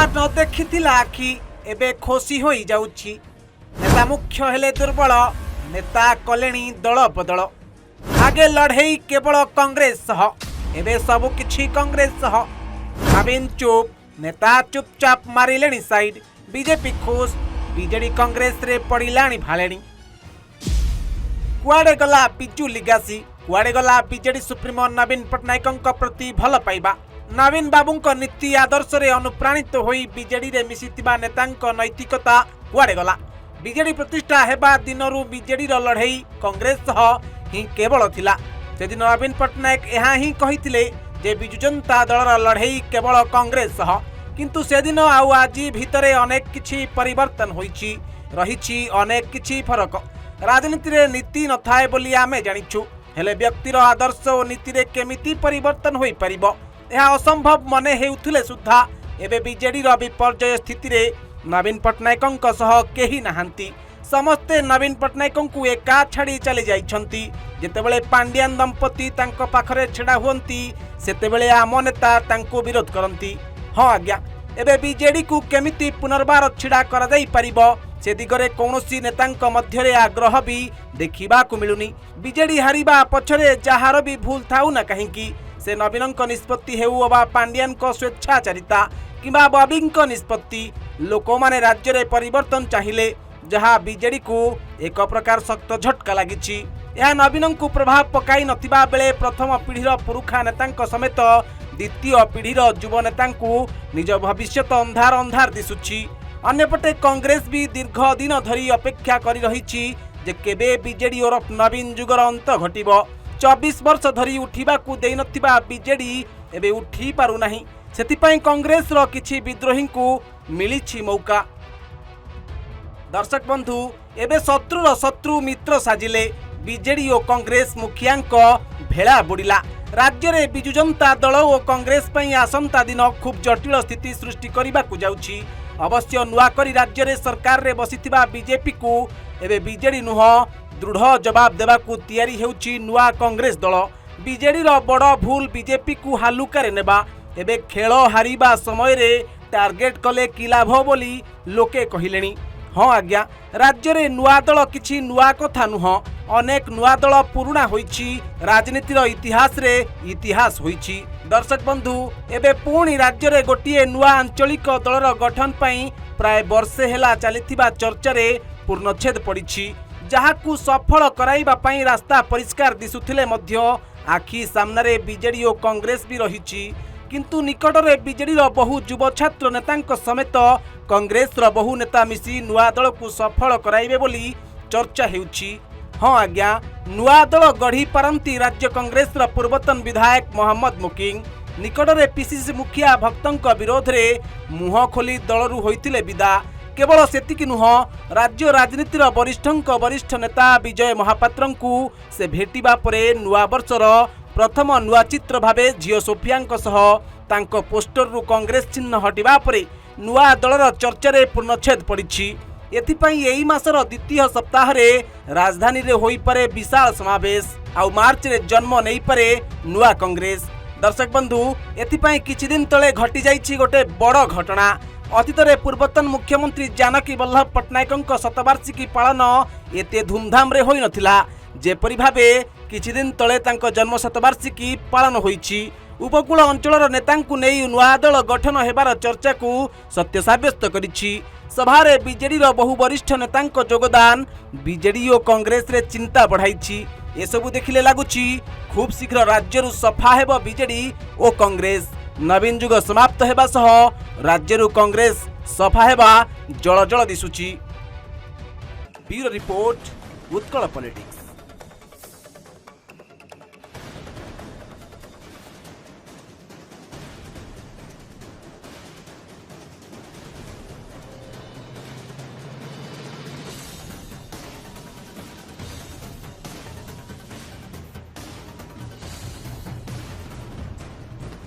जहाँ न देखी आखि एबे खोसी हो जाउछि। नेता मुख्य हेले दुर्बल, नेता कलेणी दल बदल। आगे लड़ई केवल कांग्रेस सह, एबे सबु किछि कांग्रेस सह। नवीन चुप, नेता चुपचाप मारिलेणी साइड। बीजेपी खुश, बीजेडी कांग्रेस रे पड़िलाणी भालेणी। कुआडे गला बिजू लिगासी, कुआडे गला बीजेडी सुप्रीमो नवीन पट्टनायक प्रति भल पाइबा। नवीन बाबू नीति आदर्श रे अनुप्राणित होई बीजेडी रे मिसिथिबा नेतांक नैतिकता कुआडे गला। बीजेडी प्रतिष्ठा हेबा दिनरू बीजेडी रो लड़ई कांग्रेस सह ही केवल थिला। सेदिन नवीन पट्टनायक यहाँ ही कहिथिले जे बिजू जनता दलर लड़ई केवल कांग्रेस सह। किंतु सेदिन आउ आजी भितरे अनेक किछि परिवर्तन होईछि, रहिछि अनेक किछि फरक। राजनीति रे नीति न थाए बोली आमे जानिछु, हेले व्यक्तिर आदर्श और नीति रे केमिति परिवर्तन होई परिबो यह असंभव मने हेउथिले सुद्धा एबे बीजेडी रो विपर्जय स्थिति रे नवीन पट्टनायक सह केही नाहंती। समस्ते नवीन पट्टनायक को एका छाड़ी चली जाइछंती। जेतेबेले पांड्यान दंपति तांको पाखरे छेड़ा हुंती, सेतेबेले आम नेता तांको विरोध करंती। हाँ आज्ञा, एबे बीजेडी को केमिति पुनर्बार छिड़ा करा जाई परिबो से दिगरे कौनसी नेतांक मध्यरे आग्रह भी देखिबा को मिलुनी। बीजेडी हारिबा पछरे जहार भी भूल थाउ ना कहिंकी से नवीनक निष्पत्ति हेउ अबा पांड्यान को स्वेच्छाचारिता किंबा बॉबिंग निष्पत्ति, लोक माने राज्य रे परिवर्तन चाहिए जहाँ बीजेडी को एक प्रकार शक्त झटका लगी। यह नवीन को प्रभाव पकाई नथिबा बेले प्रथम पीढ़ीर पुरुखा नेतांक समेत द्वितीय पीढ़ीर युव नेतांकु निज भविष्य अंधार अंधार दिसुछि। अन्यपटे कांग्रेस भी दीर्घ दिन धरी अपेक्षा करी रहिछि जे केबे बीजेडी ओरफ नवीन जुगर अंत घटिबो। 24 वर्ष धरी उठिबा को देई नथिबा बीजेडी एबे उठी पारु नाही। सेतिपई कांग्रेस रो किछि विद्रोही को मिलिछि मौका। दर्शक बंधु, एबे शत्रुर शत्रु मित्र साजिले बीजेडी और कांग्रेस मुखियांक भेड़ा बुड़िला। राज्य रे बिजू जनता दल और कांग्रेस पई आसंता दिन खूब जटिल स्थिति सृष्टि करबा को जाउछि। अवश्य नुआ करी राज्य रे सरकार रे बसिथिबा बीजेपी को एबे बीजेडी नुह दृढ़ जवाब देबा को तैयारी हेउछि नुआ कांग्रेस दल। बीजेडी रो बड़ भूल बीजेपी को हालुकारे नेबा। एबे खेल हारिबा समय रे टार्गेट कले कि लाभ बोली लोके कहिलेनी। हाँ आज्ञा, राज्य रे नुआ दल किछि नुआ कथा नुह, अनेक नुआ दल पुराणा होईछि। राजनीतिर इतिहास रे इतिहास होईछि। दर्शक बंधु, एबे पुणी राज्य रे गोटिए नुआ आंचलिक दलर गठन पई प्राय वर्षे हेला चलिथिबा चर्चा रे पूर्णच्छेद पड़िछि। जहाकू सफल कराइबा पई रास्ता परिष्कार दिसुथिले मध्य आखि सामने बीजेडी और कांग्रेस भी रहिछि। किंतु निकट रे बीजेडी रो बहु युव छात्र नेतांक समेत कांग्रेस रो बहु नेता मिसी नुआ दल को सफल कराइबे बोली चर्चा हेउछि। हाँ आज्ञा, नुआ दल गढ़ी पारंती राज्य कांग्रेस रो पूर्वतन विधायक मोहम्मद मुकिंग। निकट रे पीसीसी मुखिया भक्तंक विरोध रे मुह खोली दलरू होइतिले विदा। केवल सेतिकी नुह, राज्य राजनीतिर वरिष्ठ नेता विजय महापात्रंकु से भेटिबा परे नुआ वर्षर प्रथम नुआ चित्र भावे झियो सोफियांक सह तांको पोस्टर रु कांग्रेस चिन्ह हटिबा परे नुआ दलर चर्चा रे पूर्णच्छेद पड़िछि। एथिपई एई मासर द्वितीय सप्ताह रे राजधानी रे होई पारे विशाल समावेश, आउ मार्च रे जन्म नेई पारे नुआ कांग्रेस। दर्शक बंधु, एथिपई किछि दिन तळे घटी जाइछि गोटे बड़ घटना। अतीत रे पूर्वतन मुख्यमंत्री जानकी वल्लभ पट्टनायक शतवार्षिकी पालन एते धूमधाम रे होई नथिला जेपरि भावे किछि दिन तळे तांको जन्म शतवार्षिकी पालन होईछि। उपकूल अंचलर नेतांकु नेई नुआ दल गठन हेबार चर्चा को सत्य साब्यस्त करिछि। सभारे बीजेडी रो बहु वरिष्ठ नेतांक योगदान बीजेडी और कांग्रेस रे चिंता बढ़ाइछि। एसबु देखिले लागुछि खूब शीघ्र राज्यरु सफा हेबो बीजेडी और कांग्रेस। नवीन जुग समाप्त हेबा सह राज्यरु कांग्रेस सफा हेबा जळ जळ दिसुछि। Bureau report, Utkal politics.